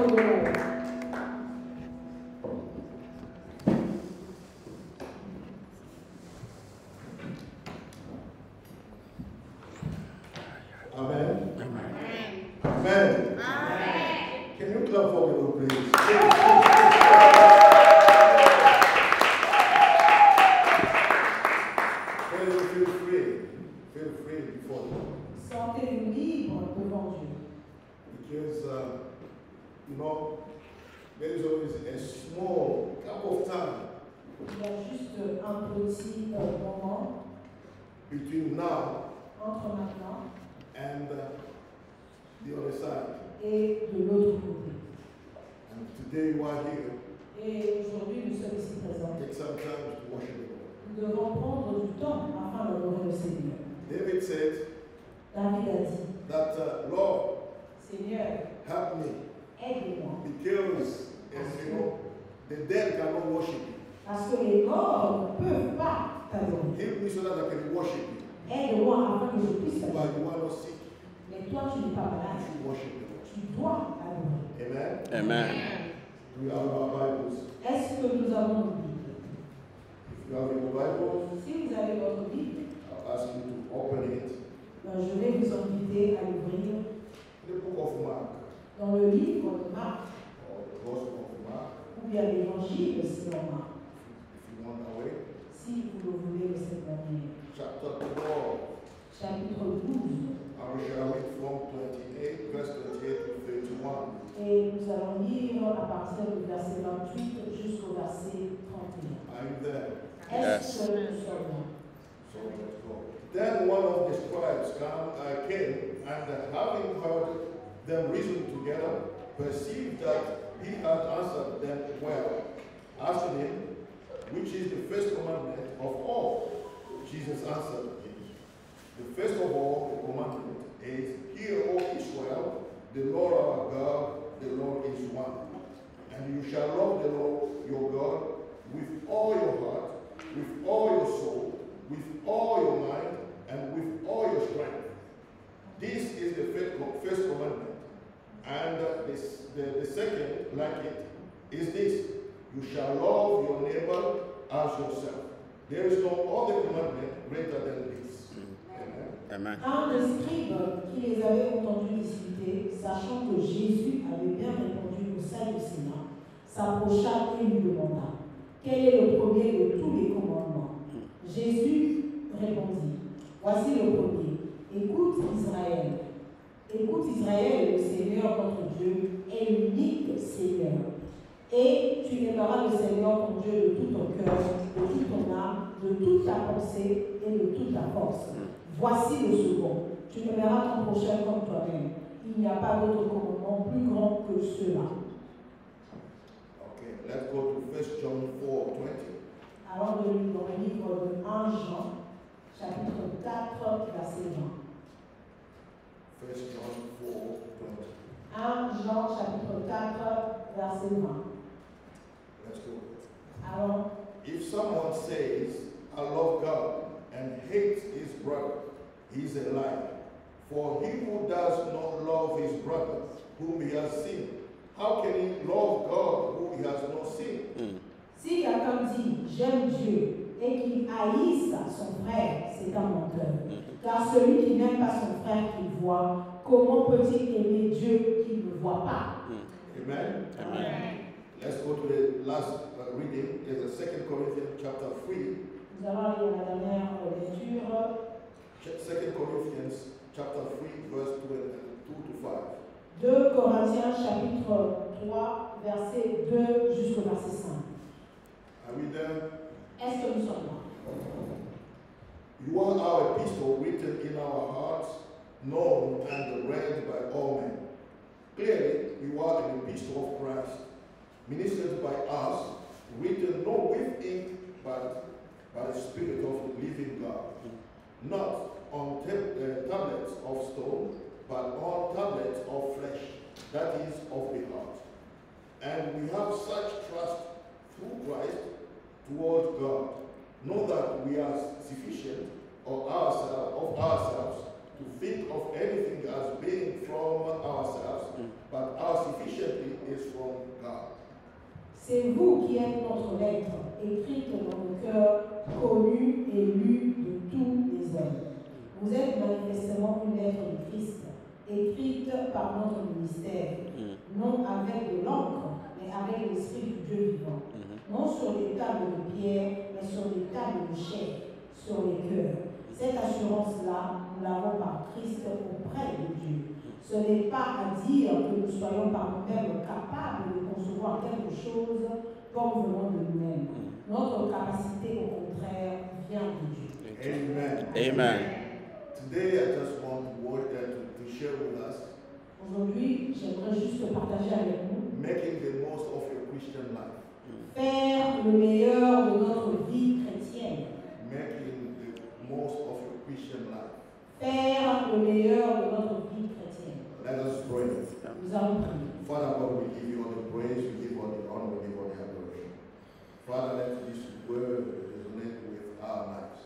for the Lord. Amen. Amen. Amen. Can you clap for me, please? Feel free. Feel free before the Lord. Sentez-vous libre devant Dieu. Because, you know, there is always a small gap of time Il y a juste un petit moment between now entre maintenant and the other side. et de l'autre côté. And today you are here. Et aujourd'hui, nous sommes ici présents. Take some time to worship the Lord. Nous devons prendre du temps afin d'adorer le Seigneur. David said David a dit, that, Lord, Seigneur, help me. aide-moi. Because, you know, the dead cannot worship you. Parce que les morts ne peuvent pas t'adorer. Help me so that I can worship you. Aide-moi afin que je puisse But t'adorer. you are not sick. Mais toi, tu n'es pas You malade. should worship the Lord. Tu dois adorer. Amen. Amen. Do we have our Bibles? Est-ce que nous avons une Bible? If you have your Bible, Si vous avez votre Bible, I'll ask you to open it. je vais vous inviter à l'ouvrir The book of Mark, dans le livre de Marc, or the Gospel of Mark, ou bien l'évangile selon Marc, if you want away. si vous le voulez de cette manière. Chapter 12. Chapitre 12. I will shall read from 28, verse 28 to 31. Et nous allons lire à partir du verset 28 jusqu'au verset 31. Are you there? Est-ce que nous sommes là? So let's go. Then one of the scribes came, and having heard them reason together, perceived that he had answered them well, asking him, which is the first commandment of all? Jesus answered him, the first of all, the commandment is, Hear, O Israel, the Lord our God, the Lord is one. And you shall love the Lord your God with all your heart, with all your soul, with all your mind, and with all your strength. This is the first commandment. And the second, like it, is this: you shall love your neighbor as yourself. There is no other commandment greater than this. Amen. Amen. Un des scribes qui les avait entendus discuter, sachant que Jésus avait bien répondu au Sadducéens, s'approcha et lui demanda, quel est le premier de tous les commandements? Jésus répondit, voici le premier. Écoute Israël. Écoute Israël, le Seigneur notre Dieu est l'unique Seigneur. Et tu aimeras le Seigneur ton Dieu de tout ton cœur, de toute ton âme, de toute ta pensée et de toute ta force. Voici le second. Tu aimeras ton prochain comme toi-même. Il n'y a pas d'autre commandement plus grand que cela. Okay, let's go to 1 John 4:20. Alors, dans le livre de 1 Jean, chapitre 4, verset 20. 1 John 4:20. 1 Jean, chapitre 4, verset 20. Let's go. Alors, If someone says, I love God, and hates his brother, he is a liar. For he who does not love his brother, whom he has seen, how can he love God, who he has not seen? si quelqu'un dit j'aime Dieu et qu'il haïsse son frère, c'est un menteur. Car celui qui n'aime pas son frère qu'il voit, comment peut-il aimer Dieu qu'il ne voit pas? Amen. Amen. Let's go to the last reading. Is 2 Corinthians chapter 3. Nous allons aller à la dernière lecture. 2 Corinthians chapter 3, verse 2 to 5. 2 Corinthiens chapitre 3, verset 2 jusqu'au verset 5. Are we there? Est-ce que nous sommes là? You are our epistle written in our hearts, known and read by all men. Clearly, you are an epistle of Christ, ministered by us, written not with ink, but by the Spirit of the living God. Not on tablets of stone, but on tablets of flesh, that is, of the heart. And we have such trust through Christ towards God. Not that we are sufficient of ourselves to think of anything as being from ourselves, but our sufficiency is from God. C'est vous qui êtes notre lettre, écrite dans le cœur, connue et lue de tous les hommes. Vous êtes manifestement une lettre de Christ, écrite par notre ministère, non avec de l'encre, mais avec l'Esprit du Dieu vivant. Non sur des tables de pierre, mais sur des tables de chair, sur les cœurs. Cette assurance-là, nous l'avons par Christ auprès de Dieu. Ce n'est pas à dire que nous soyons par nous-mêmes capables de concevoir quelque chose comme venant de nous-mêmes. Notre capacité, au contraire, vient de Dieu. Amen. Amen. Today I just want to share with us Aujourd'hui, j'aimerais juste partager avec vous, making the most of your Christian life. faire le meilleur de notre vie chrétienne. Making the most of your Christian life. Faire le meilleur de notre vie chrétienne. Let us pray. Nous allons prier. Father God, we give you all the praise, we give you all the honor, we give you all the adoration. Father, let this word resonate with our lives.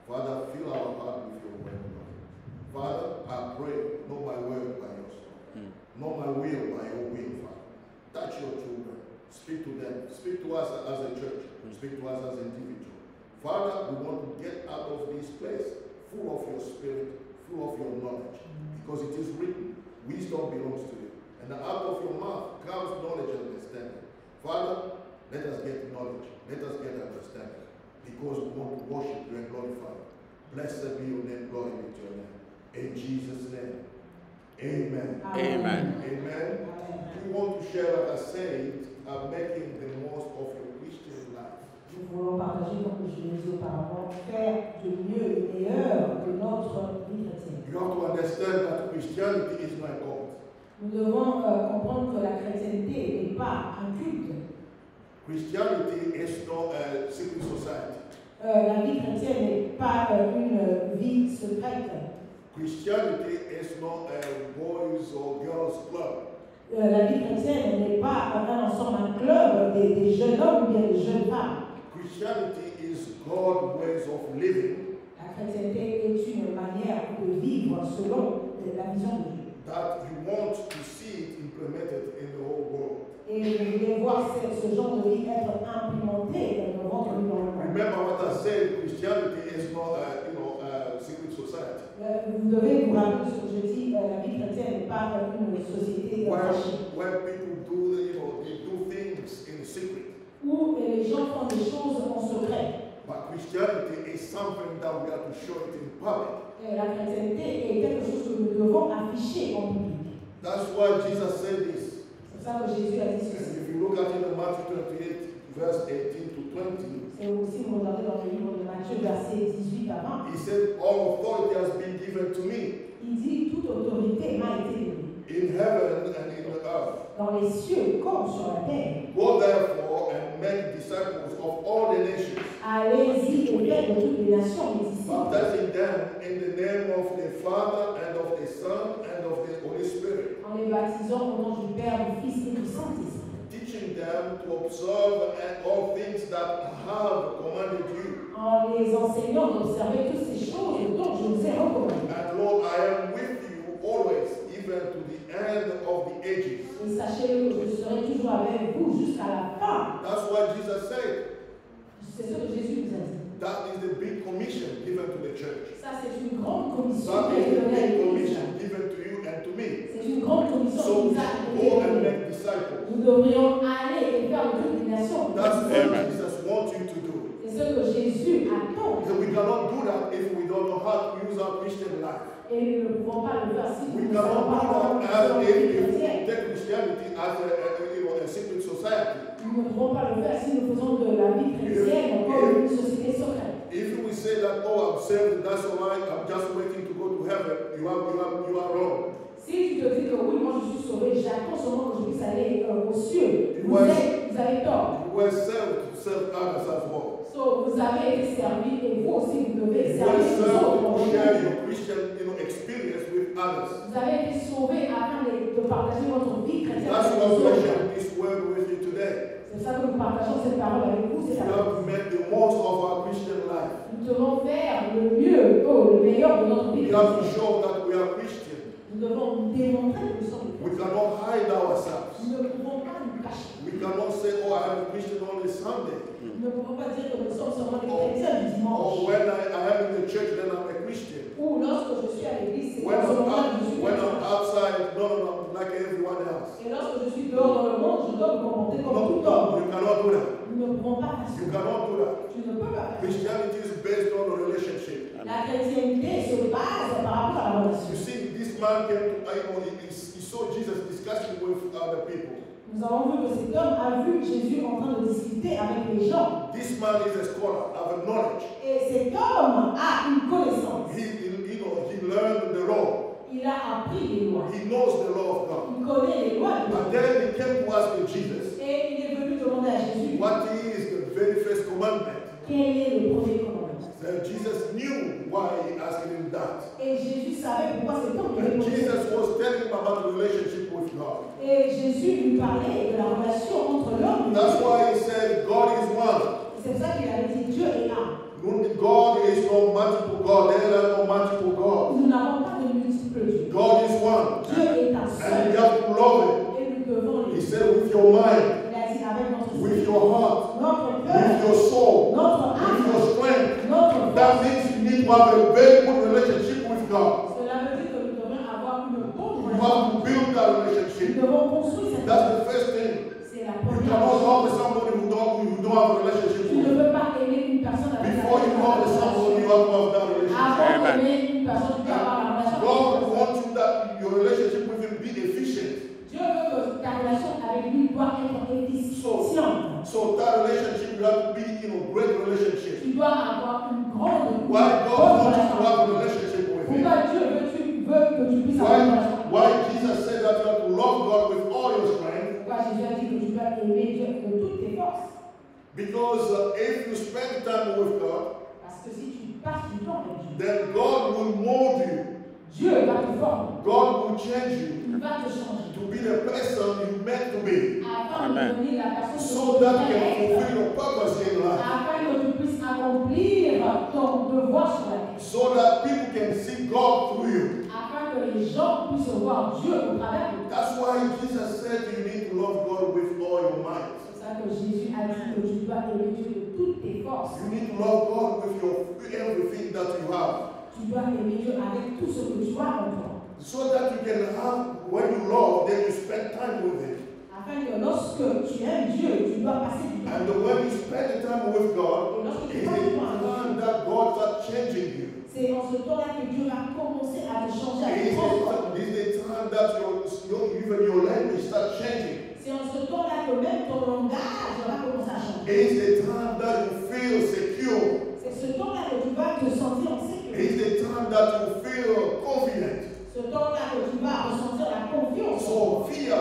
Father, fill our heart with your word, Lord. Father, I pray, not my word by your spirit, not my will by your will, Father. Touch your children. Speak to them. Speak to us as a church. Speak to us as individuals. Father, we want to get out of this place full of your spirit, full of your knowledge. Because it is written, wisdom belongs to you. And out of your mouth comes knowledge and understanding. Father, let us get knowledge. Let us get understanding. Because we want to worship you and glorify you. Blessed be your name. Glory be to your name. In Jesus' name. Amen. Amen. Amen. We want to share, like I said, making the most of your Christian life. Nous voulons partager, comme je l'ai dit auparavant, faire du mieux et meilleur de notre vie chrétienne. You have to understand that Christianity is not God. Nous devons comprendre que la chrétienté n'est pas un culte. Christianity is not a secret society. La vie chrétienne n'est pas une vie secrète. Christianity is not a boys or girls club. La vie chrétienne n'est pas un ensemble, un club des jeunes hommes ou bien des jeunes femmes. Christianity is God's ways of living. La chrétienté est une manière de vivre selon la vision de Dieu. That you want to see it implemented in the whole world. Et vous voulez voir ce genre de vie être implémenté dans votre vie dans le monde. Remember what I said, Christianity is not a secret society. Vous devez vous rappeler ce que je dis, la vie chrétienne n'est pas une société cachée. Where people do, they do things in secret. Où les gens font des choses en secret. But Christianity is something that we have to show it in public. Et la chrétienté est quelque chose que nous devons afficher en public. That's why Jesus said this. C'est ça que Jésus a dit And ceci. if you look at it in Matthew 28, verse 18 to 20, Et aussi, vous regardez dans le livre de Matthieu, verset 18 à 20. he said, all authority has been given to me Il dit, toute autorité m'a été donnée. in heaven and in the earth. Dans les cieux comme sur la terre. Go therefore and make disciples of all the nations, Allez-y et faites de toutes les nations des disciples. baptizing them in the name of the Father and of the Son and of the Holy Spirit, En les baptisant au nom du Père, du Fils et du Saint-Esprit. teaching them to observe all things that I have commanded you. En les enseignant d'observer toutes ces choses dont je vous ai recommandé. And Lord, I am with you always, even to the end of the ages. Et sachez que je serai toujours avec vous jusqu'à la fin. That's what Jesus said. C'est ce que Jésus nous a dit. That is the big commission given to the church. Ça, c'est une grande commission That qui is est the donnée à big l'Église. commission given to you and to me. C'est une grande commission So qui we nous a should été go and donnée. make disciples. Nous devrions aller et faire de toutes les nations. That's Amen. what Jesus wants you to do. C'est ce que Jésus attend. And we cannot do that if we don't know how to use our Christian life. Et nous ne pouvons pas le faire si We nous ne savons cannot pas comment do that nous as if we chrétienne. take Christianity as a secret society. Nous ne pouvons pas le faire si nous faisons de la vie chrétienne comme une société secrète. If we say that, oh, I'm saved, that's all right, I'm just waiting to go to heaven, you are wrong. Si tu te dis que oui, moi je suis sauvé, j'attends seulement que je puisse aller aux cieux, vous Ouais. avez tort. You were saved to serve others as well. So, vous avez été servi et vous aussi vous devez You were servir les saved autres. to share your Christian experience with others. Vous avez été sauvés afin de partager votre vie chrétienne That's avec why les we're autres. sharing this word with you today. C'est ça que nous partageons cette parole avec vous. We have to make the most of our Christian life. Nous devons faire le mieux, le meilleur de notre vie We have to chrétienne. show that we are Christian. Nous devons démontrer que nous sommes We chrétiens. cannot hide ourselves. Nous ne pouvons pas nous cacher. cannot say, oh, I am a Christian only Sunday. Nous ne pouvons pas dire que nous sommes seulement des chrétiens du dimanche. Or when I am in the church, then I'm a Christian. Ou lorsque je suis à l'église, c'est When à ce moment-là que je suis when chrétien. I'm outside, no, like everyone else. Et lorsque je suis dehors dans le monde, je dois me comporter comme No, tout homme. you cannot do that. Nous ne pouvons pas faire You ça. cannot do that. Tu ne peux pas faire ça. Christianity is based on a relationship. La chrétienté se base par rapport à la You relation. see, this man came to, he saw Jesus discussing with other people. Nous avons vu que cet homme a vu Jésus en train de discuter avec les gens. This man is a scholar, have a knowledge. Et cet homme a une connaissance. He learned the law. Il a appris les lois. He knows the law of God. Il connaît les lois de And Dieu. then he came to ask Jesus, Et il est venu demander à Jésus what is the very first commandment? quel est le premier commandement. So Jesus knew why he asked him that. Et Jésus savait pourquoi cet homme lui And répondait. Jesus was telling him about the relationship with God. Et Jésus lui parlait de la relation entre l'homme et That's Dieu. why he said God is one. C'est pour ça qu'il avait dit Dieu est un. God is no multiple God. There are no multiple God. Nous n'avons pas de multiples dieux. God is one. Dieu est un And seul. you have to love him. Et nous devons He les said with your mind, Il a dit avec notre with esprit, your heart, notre with cœur, your soul, notre with âme, your strength. notre That force. means you need to have a very good relationship with God. Cela veut dire que nous devons avoir une bonne You relation. have to build that Nous relationship. devons construire cette That's relation. the first thing. C'est la You première cannot chose. love somebody who don't have a relationship Tu ne with. peux pas aimer une personne avec Before you love somebody, you have to have that relationship. Avant d'aimer une personne, tu dois avoir la relation. God wants you that your relationship with him be efficient. Dieu veut que ta relation avec lui doit être efficiente. So that relationship you have to be great relationship. Tu dois avoir une grande Why God bonne wants you to have a relation. relationship with him? Pourquoi Dieu veut que tu puisses avoir une relation? Why Jesus said that you have to love God with all your strength? Pourquoi Jésus a dit que tu dois aimer Dieu de toutes tes forces? Because if you spend time with God, Parce que si tu passes du temps avec Dieu, then God will mold you. Dieu va te former. God will change you Il va te changer. to be the person you meant to be, Afin de devenir la personne so que that tu you can dois être. fulfill your purpose in life, Afin que tu puisses accomplir ton devoir sur la terre. so that people can see God through you. Afin que les gens puissent voir Dieu au travers de toi. That's why Jesus said you need to love God with all your might. C'est ça que Jésus a dit que tu dois aimer Dieu de toutes tes forces. You need to love God with everything that you have, Tu dois aimer Dieu avec tout ce que tu as en toi. so that you can have, when you love, then you spend time with Him. Afin que lorsque tu aimes Dieu, tu dois passer du temps. And when you spend the time with God, it's the time that God starts changing you. C'est en ce temps-là que Dieu va commencer à te changer, à te It's transformer. the time that even your language starts changing. C'est en ce temps-là que même ton langage va commencer à changer. It's the time that you feel secure. C'est ce temps-là que tu vas te sentir en sécurité. It's the time that you feel confident. Ce temps-là que tu vas ressentir la confiance. So fear,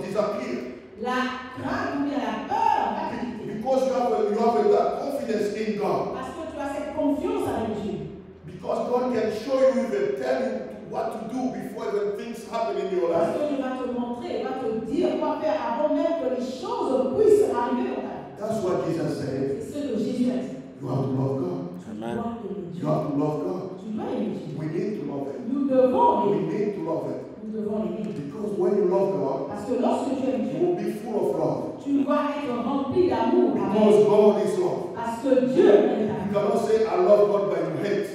disappear. La crainte ou bien la peur va quitter. Because you have that confidence in God. Parce que tu as cette confiance avec Dieu. Because God can show you, even tell you what to do before the things happen in your Parce life. que Dieu va te montrer, va te dire quoi faire avant même que les choses puissent arriver dans ta vie. That's what Jesus said. C'est ce que Jésus a dit. You have to love God. Tu dois aimer You Dieu. have to love God. Tu dois aimer Dieu. We need to love Him. Nous devons We aimer. need to love Him. Nous devons l'aimer. Because when you love God, Parce que lorsque tu aimes you Dieu, will be full of love. tu vas être rempli d'amour. Because God is love. Parce que Dieu est You amour. cannot say, I love God, but you hate.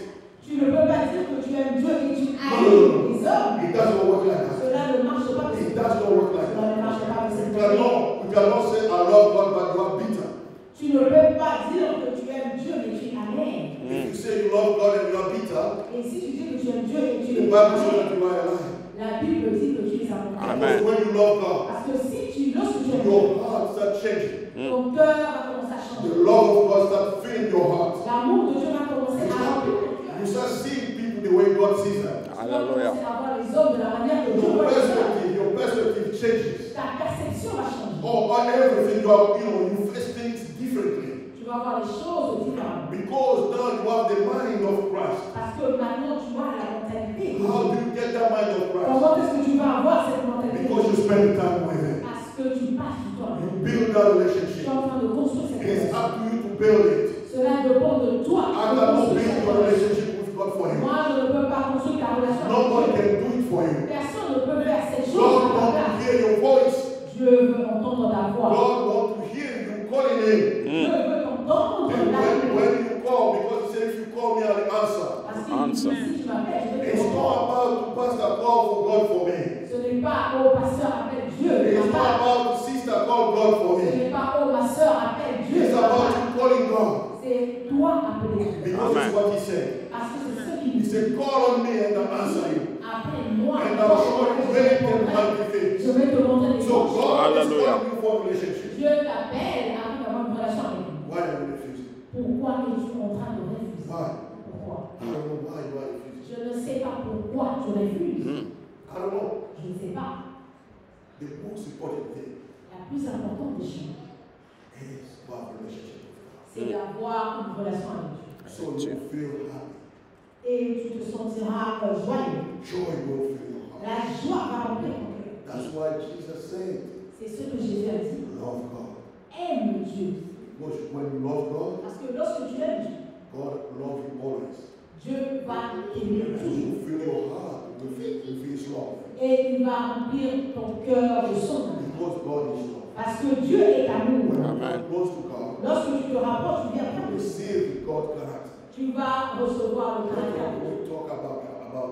Tu ne peux pas dire que tu aimes Dieu et tu haïs les hommes. It doesn't work like that. Cela ne marche pas. It does not work like Cela ne that. marche pas. You cannot say, I love God, but you are bitter. Tu ne peux pas dire que tu aimes Dieu mais tu es amer. If you say you love God and you are bitter, Et si tu dis que tu aimes Dieu et tu the es Bible says amer, that you are a liar. la Bible dit que tu es amour. Because when you love God, Parce que lorsque tu aimes your Dieu, heart starts changing. ton cœur va commencer à changer. The love of God starts filling your heart. L'amour de Dieu va commencer à remplir ton cœur. You start seeing people the way God sees them. Tu vas commencer à voir les hommes de la manière que Dieu Your voit les hommes. perspective changes. Ta perception va changer. On everything, you face things differently. Tu vas voir les choses différemment. Because now you have the mind of Christ. Parce que maintenant tu as la mentalité. How do you get that mind of Christ? Comment est-ce que tu vas avoir cette mentalité? Because you spend time with Him. Parce que tu passes du temps. You build that Tu es relationship. en train de construire cette It's relation. up to you to build it. Cela dépend de toi. I cannot build your relationship with God for you. Moi, je ne peux pas construire ta relation Nobody avec Dieu. can do it for you. Personne ne peut faire cette chose God à ta wants to place. hear your voice. Dieu veut entendre ta ta voix. God wants to hear you calling Him. Dieu veut t'entendre And l'appeler. when you call, because He said, if you call me, I'll answer. Parce qu'il dit, si tu m'appelles, je vais te It's répondre. not about to pastor call for God for me. Ce n'est pas, oh, ma soeur appelle Dieu de It's ma not part. about the sister call God for Ce me. n'est pas, oh, ma soeur appelle Dieu It's de ma about part. you calling God. C'est toi appeler Dieu. Because it's what He said. Parce que c'est ce qu'il He dit. said, call on me and I'll answer you. Appelle-moi. And I'll show you where you can find the faith. Je vais te montrer les So choses. God is Hallelujah. calling you for a relationship. Dieu t'appelle afin d'avoir une relation avec lui. Why are you refusing? Pourquoi es-tu en train de refuser? Why? Pourquoi? I don't know why you are refusing. Je ne sais pas pourquoi tu refuses. I don't know. Je ne sais pas. The most important thing La plus importante des choses, is to have a relationship with God. c'est d'avoir une relation avec Dieu. So you feel happy. Et tu te sentiras joyeux. Joy will fill your heart. La joie va remplir ton cœur. That's why Jesus said, C'est ce que Jésus a dit. love God. Aime Dieu. Because when you love God, Parce que lorsque tu aimes Dieu, God loves you always. Dieu va t'aimer And toujours. you fill your heart with His love. Et il va remplir ton cœur de son amour. Because God is love. Parce que Dieu est amour. When you Amen. come close to God, Lorsque tu te rapproches, tu viens près you de lui. receive God's character. Tu vas recevoir le caractère de Dieu. We'll talk about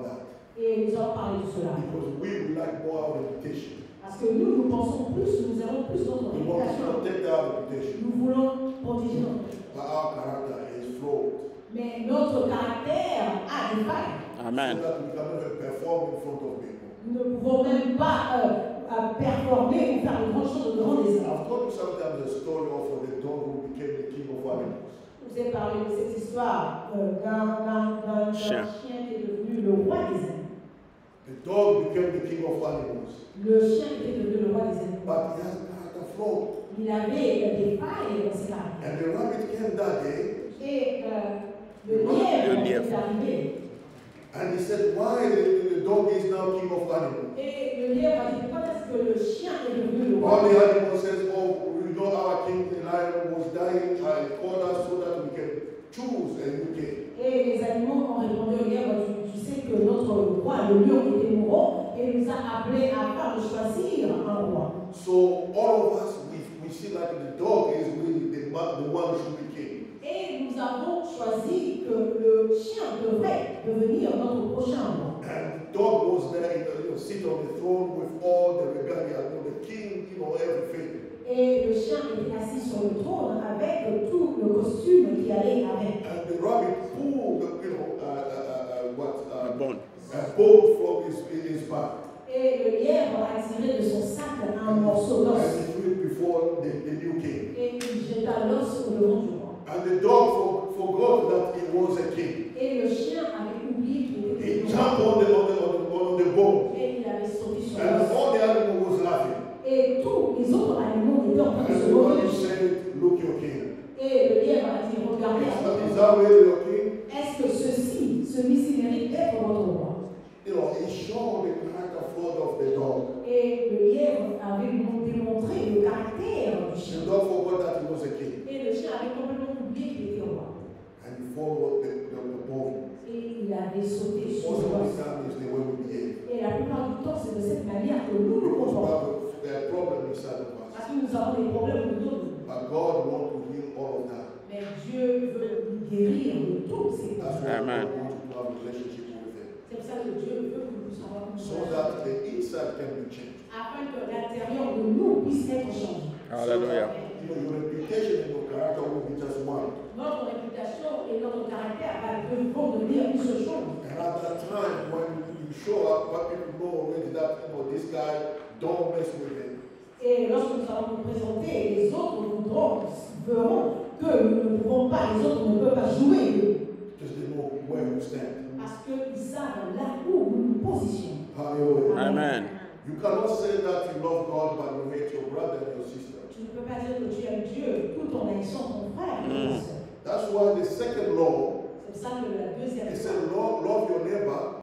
that. Et nous allons parler de cela. Because we would like more our reputation. Parce que nous pensons plus, nous avons plus notre We want to réputation. protect our reputation. Nous voulons protéger notre réputation. But our character is flawed. Mais notre caractère a des failles. Amen. So that we can never perform in front of people. Nous ne pouvons même pas performer ou faire de grandes choses devant les hommes. I've told you sometimes the story of the dog who became the king of animals. Je vous ai parlé de cette histoire d'un chien qui est devenu le roi des animaux. The dog became the king of animals. Le chien était devenu le roi des animaux. But he has a character flaw. Il avait des failles dans ses caractères. And the rabbit came that day Et le lièvre est arrivé. and he said, why the dog is now king of animals? Et le lièvre a dit, quand est-ce que le chien est devenu le All roi? the animals says, oh, we know our king, the lion, was dying. I called us so that we can choose a new king. Et les animaux ont répondu au lièvre, tu sais que notre roi, le lion, était mourant, et il nous a appelés afin de choisir un roi. So all of us, we see like the dog is really the one who should be king. Et nous avons choisi que le chien devrait devenir notre prochain roi. And the dog was there, sit on the throne with all the rebellion, the king, everything. Et le chien était assis sur le trône avec tout le costume qui allait avec. And the rabbit pulled, A bone. a bone from his back. Et le lièvre a tiré de son sac un morceau d'os. And he threw it before the new king. Et il jeta l'os au devant du roi. And the dog forgot that he was a king. Et le chien avait oublié qu'il était He le jumped roi. on the bone. Et il avait sauté sur And l'os. all the animal was laughing. Et tous les autres animaux étaient en train de And se the moquer rabbit du chien. said, look your king. Et le lièvre a dit, regardez, Is that really your king? est-ce que celui-ci mérite d'être votre roi? He showed the character flaw of the dog. Et le lièvre avait démontré le caractère du The chien. dog forgot that he was a king. Et le chien avait complètement oublié qu'il était roi. And he followed the bone. Et il avait sauté sur Most of the l'os. time is the way we behave. Et la plupart du temps, c'est de cette manière que nous nous Because we comportons. have a problem inside of us. Parce que nous avons des problèmes de dos. But God wants to heal all of that. Mais Dieu veut nous guérir de tous ces That's problèmes. why Amen. we want to have a relationship with Him. C'est pour ça que Dieu veut que nous soyons So that the inside can be changed. afin que l'intérieur de nous puisse être changé. Hallelujah. Your reputation and your character will be just one. Notre réputation et notre caractère vont devenir une seule chose. And at that time, when you show up, what people know already that this guy, don't mess with him. Et lorsque nous allons nous présenter, les autres verront que nous ne pouvons pas, les autres ne peuvent pas jouer Because they know where you stand. parce qu'ils savent là où nous nous positionnons. Hallelujah. Amen. You cannot say that you love God but you hate your brother and your sister. Tu ne peux pas dire que tu aimes Dieu tout en haïssant ton frère et ta sœur. That's why the second law, C'est pour ça que la deuxième it loi, said love your neighbor